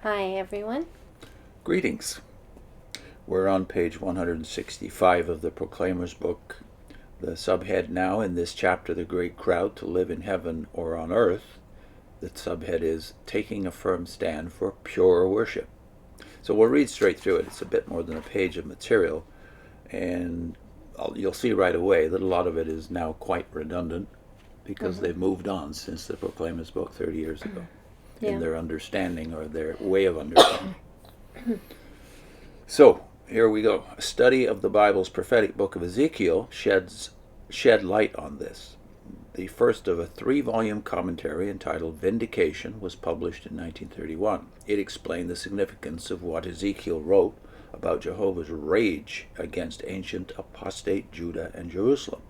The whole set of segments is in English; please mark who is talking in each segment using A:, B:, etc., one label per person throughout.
A: Hi, everyone.
B: Greetings. We're on page 165 of the Proclaimer's book. The subhead now in this chapter, The Great Crowd to Live in Heaven or on Earth, the subhead is Taking a Firm Stand for Pure Worship. So we'll read straight through it. It's a bit more than a page of material, and you'll see right away that a lot of it is now quite redundant because they've moved on since the Proclaimer's book 30 years ago in their understanding or their way of understanding. So, here we go. A study of the Bible's prophetic book of Ezekiel shed light on this. The first of a 3-volume commentary entitled Vindication was published in 1931. It explained the significance of what Ezekiel wrote about Jehovah's rage against ancient apostate Judah and Jerusalem.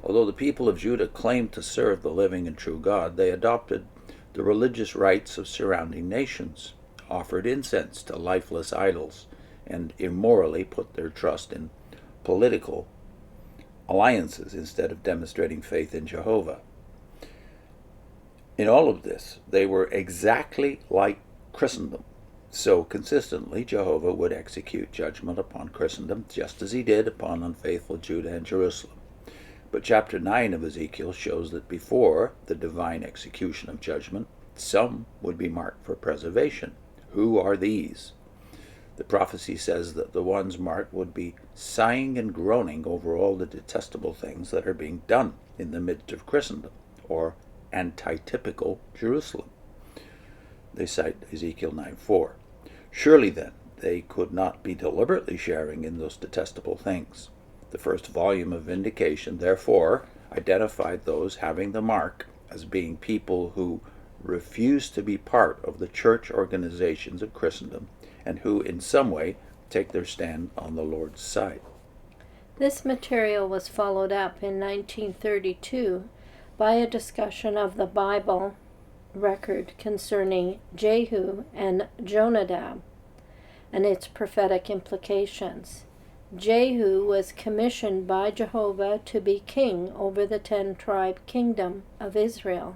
B: Although the people of Judah claimed to serve the living and true God, they adopted the religious rites of surrounding nations, offered incense to lifeless idols, and immorally put their trust in political alliances instead of demonstrating faith in Jehovah. In all of this, they were exactly like Christendom. So consistently, Jehovah would execute judgment upon Christendom, just as he did upon unfaithful Judah and Jerusalem. But chapter 9 of Ezekiel shows that before the divine execution of judgment, some would be marked for preservation. Who are these? The prophecy says that the ones marked would be sighing and groaning over all the detestable things that are being done in the midst of Christendom, or antitypical Jerusalem. They cite Ezekiel 9:4. Surely then, they could not be deliberately sharing in those detestable things. The first volume of Vindication, therefore, identified those having the mark as being people who refuse to be part of the church organizations of Christendom and who in some way take their stand on the Lord's side.
A: This material was followed up in 1932 by a discussion of the Bible record concerning Jehu and Jonadab and its prophetic implications. Jehu was commissioned by Jehovah to be king over the 10-tribe kingdom of Israel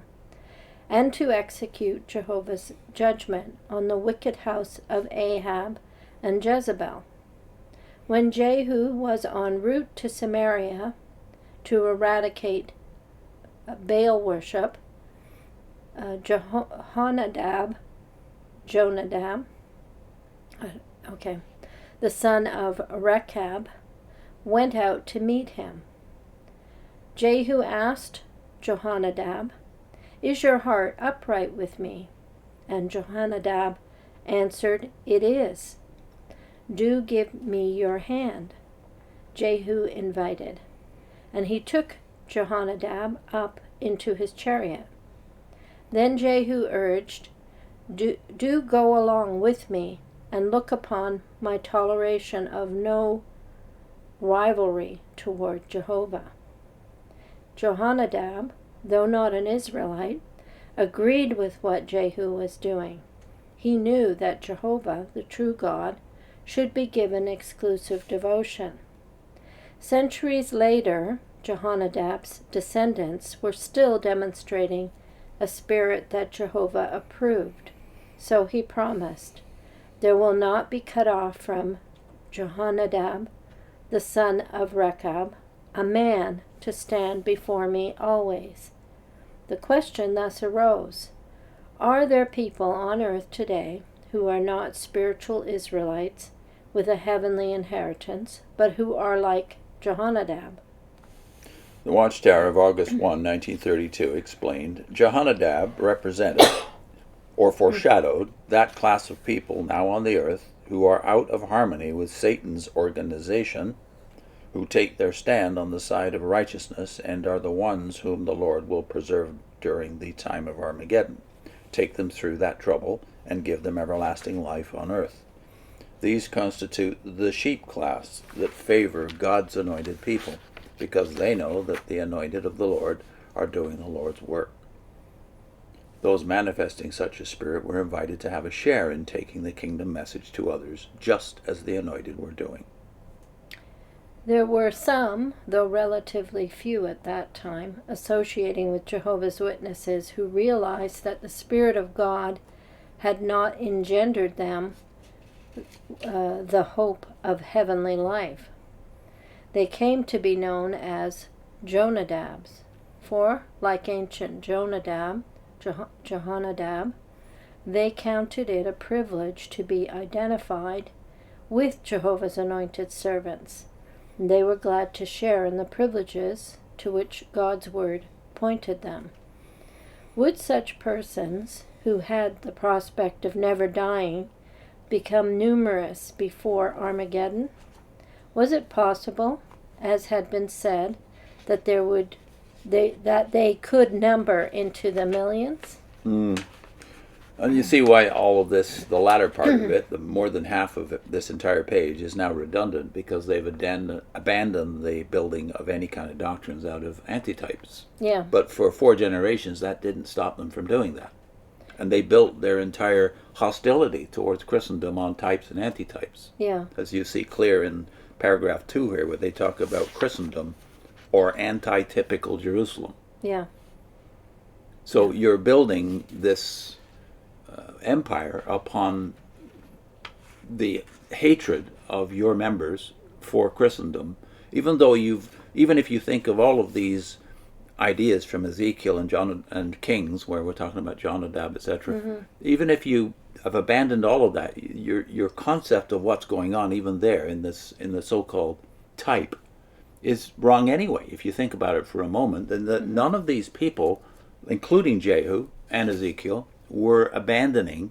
A: and to execute Jehovah's judgment on the wicked house of Ahab and Jezebel. When Jehu was en route to Samaria to eradicate Baal worship, Jonadab, the son of Rechab, went out to meet him. Jehu asked Jonadab, "Is your heart upright with me?" And Jonadab answered, "It is." "Do give me your hand," Jehu invited, and he took Jonadab up into his chariot. Then Jehu urged, Do go along with me and look upon my toleration of no rivalry toward Jehovah. Jonadab, though not an Israelite, agreed with what Jehu was doing. He knew that Jehovah, the true God, should be given exclusive devotion. Centuries later, Jehonadab's descendants were still demonstrating a spirit that Jehovah approved. So he promised, "There will not be cut off from Jehonadab, the son of Rechab, a man to stand before me always." The question thus arose, are there people on earth today who are not spiritual Israelites with a heavenly inheritance, but who are like Jehonadab?
B: The Watchtower of August 1, 1932 explained, Jehonadab represented or foreshadowed that class of people now on the earth who are out of harmony with Satan's organization, who take their stand on the side of righteousness and are the ones whom the Lord will preserve during the time of Armageddon, take them through that trouble, and give them everlasting life on earth. These constitute the sheep class that favor God's anointed people, because they know that the anointed of the Lord are doing the Lord's work. Those manifesting such a spirit were invited to have a share in taking the kingdom message to others, just as the anointed were doing.
A: There were some, though relatively few at that time, associating with Jehovah's Witnesses who realized that the Spirit of God had not engendered them the hope of heavenly life. They came to be known as Jonadabs, for, like ancient Jonadab, Jehonadab, they counted it a privilege to be identified with Jehovah's anointed servants. They were glad to share in the privileges to which God's word pointed them. Would such persons, who had the prospect of never dying, become numerous before Armageddon? Was it possible, as had been said, that they could number into the millions?
B: And you see why all of this, the latter part of it, the more than half of it, this entire page, is now redundant, because they've abandoned the building of any kind of doctrines out of antitypes.
A: Yeah.
B: But for 4 generations, that didn't stop them from doing that. And they built their entire hostility towards Christendom on types and antitypes.
A: Yeah.
B: As you see clear in paragraph 2 here, where they talk about Christendom or anti-typical Jerusalem.
A: Yeah.
B: So you're building this empire upon the hatred of your members for Christendom, even if you think of all of these ideas from Ezekiel and Kings, where we're talking about Jonadab, etc. Even if you have abandoned all of that, your concept of what's going on, even there in the so-called type, is wrong anyway. If you think about it for a moment, then none of these people, including Jehu and Ezekiel, were abandoning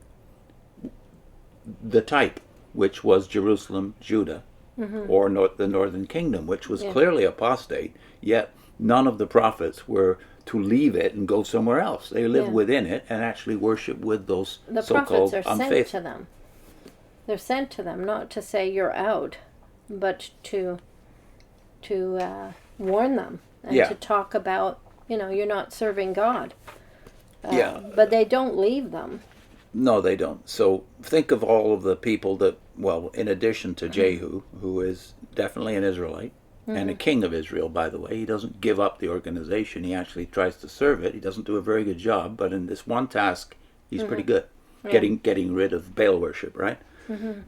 B: the type, which was Jerusalem, Judah, or the northern kingdom, which was clearly apostate, yet none of the prophets were to leave it and go somewhere else. They lived within it and actually worship with those
A: the
B: so-called
A: prophets are
B: unfaithful.
A: sent to them. They're sent to them, not to say you're out, but to warn them and to talk about, you're not serving God. But they don't leave them.
B: No, they don't. So think of all of the people that, well, in addition to Jehu, who is definitely an Israelite, and a king of Israel, by the way. He doesn't give up the organization. He actually tries to serve it. He doesn't do a very good job, but in this one task, he's pretty good. Getting rid of Baal worship, right?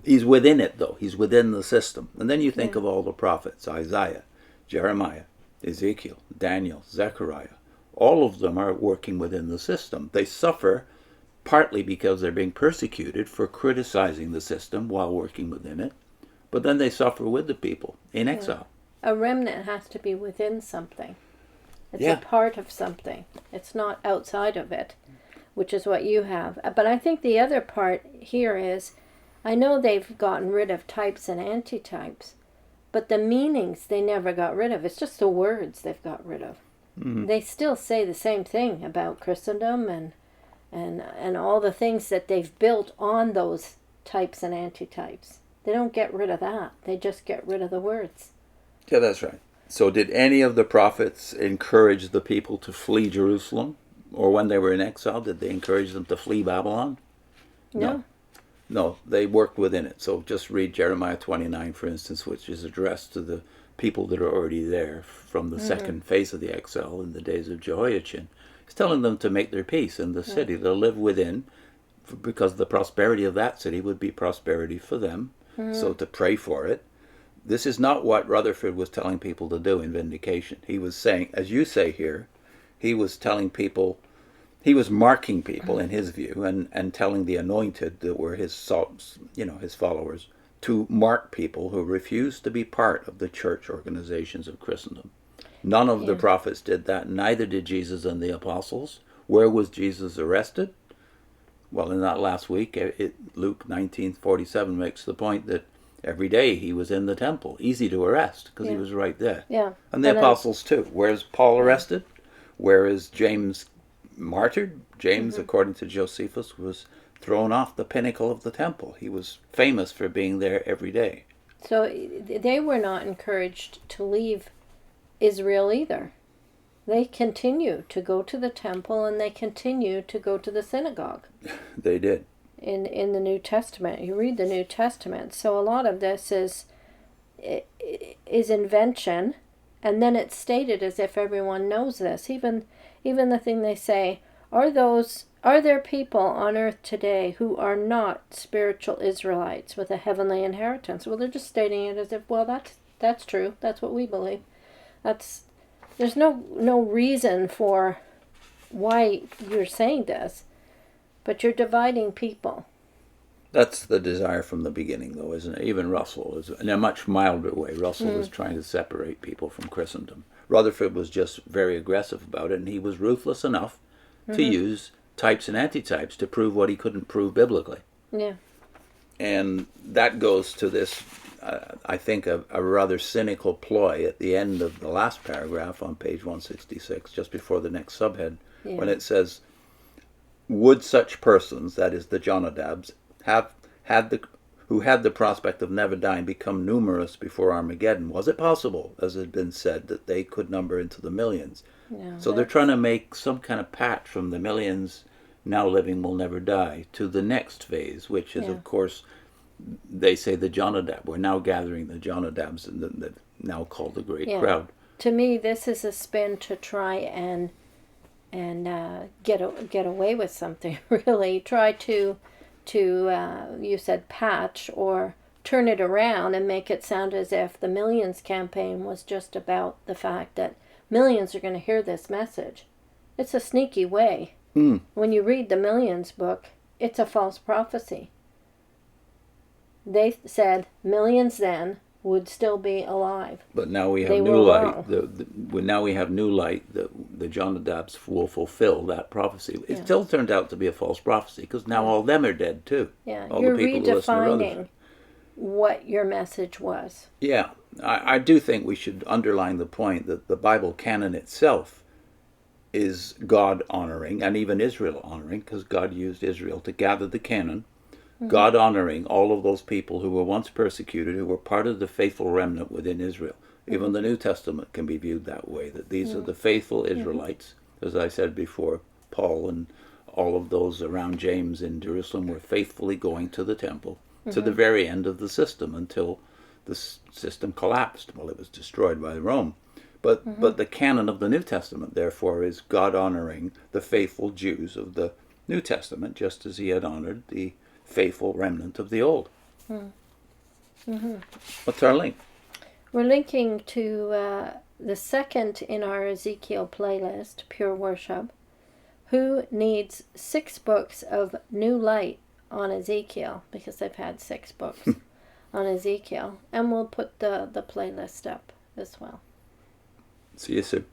B: He's within it, though. He's within the system. And then you think of all the prophets, Isaiah, Jeremiah, Ezekiel, Daniel, Zechariah. All of them are working within the system. They suffer partly because they're being persecuted for criticizing the system while working within it, but then they suffer with the people in exile.
A: A remnant has to be within something. It's a part of something. It's not outside of it, which is what you have. But I think the other part here is, I know they've gotten rid of types and antitypes, but the meanings they never got rid of. It's just the words they've got rid of. They still say the same thing about Christendom and all the things that they've built on those types and antitypes. They don't get rid of that. They just get rid of the words.
B: Yeah, that's right. So did any of the prophets encourage the people to flee Jerusalem? Or when they were in exile, did they encourage them to flee Babylon? No, they worked within it. So just read Jeremiah 29, for instance, which is addressed to the people that are already there from the second phase of the exile in the days of Jehoiachin. He's telling them to make their peace in the city, to live within, because the prosperity of that city would be prosperity for them. So to pray for it. This is not what Rutherford was telling people to do in Vindication. He was saying, as you say here, he was telling people, he was marking people in his view, and telling the anointed that were his followers, to mark people who refused to be part of the church organizations of Christendom. None of the prophets did that, neither did Jesus and the apostles. Where was Jesus arrested? Well, in that last week, Luke 19:47 makes the point that every day he was in the temple. Easy to arrest, because he was right there. And the apostles too. Where's Paul arrested? Where is James martyred? James, according to Josephus, was thrown off the pinnacle of the temple. He was famous for being there every day.
A: So they were not encouraged to leave Israel either. They continue to go to the temple, and they continue to go to the synagogue.
B: They did.
A: In the New Testament. You read the New Testament. So a lot of this is invention, and then it's stated as if everyone knows this. Even the thing they say, are those Are there people on earth today who are not spiritual Israelites with a heavenly inheritance? Well, they're just stating it as if, well, that's true. That's what we believe. There's no reason for why you're saying this, but you're dividing people.
B: That's the desire from the beginning, though, isn't it? Even Russell is in a much milder way. Russell was trying to separate people from Christendom. Rutherford was just very aggressive about it, and he was ruthless enough to use types and antitypes to prove what he couldn't prove biblically.
A: Yeah.
B: And that goes to this, I think, a rather cynical ploy at the end of the last paragraph on page 166, just before the next subhead, when it says, would such persons, that is the Jonadabs, who had the prospect of never dying, become numerous before Armageddon? Was it possible, as had been said, that they could number into the millions?
A: No,
B: So they're trying to make some kind of patch from the millions now living will never die to the next phase, which is, of course, they say the Jonadab. We're now gathering the Jonadabs, and they're now called the Great Crowd.
A: To me, this is a spin to try and get away with something. Really, try to you said patch or turn it around and make it sound as if the Millions campaign was just about the fact that millions are going to hear this message. It's a sneaky way. When you read the Millions book, it's a false prophecy. They said millions then would still be alive.
B: But now we have new light. Now we have new light. The Jonadabs will fulfill that prophecy. It still turned out to be a false prophecy because now all of them are dead too.
A: Yeah,
B: all
A: you're
B: the people who listen to
A: redefining what your message was.
B: Yeah, I do think we should underline the point that the Bible canon itself is God honoring and even Israel honoring, because God used Israel to gather the canon. God honoring all of those people who were once persecuted, who were part of the faithful remnant within Israel. Even the New Testament can be viewed that way, that these are the faithful Israelites. As I said before, Paul and all of those around James in Jerusalem were faithfully going to the temple to the very end of the system until the system collapsed. Well, it was destroyed by Rome. But the canon of the New Testament, therefore, is God honoring the faithful Jews of the New Testament, just as he had honored the faithful remnant of the Old. What's our link?
A: We're linking to the second in our Ezekiel playlist, Pure Worship, who needs 6 books of new light on Ezekiel, because they've had 6 books on Ezekiel, and we'll put the playlist up as well.
B: See you soon.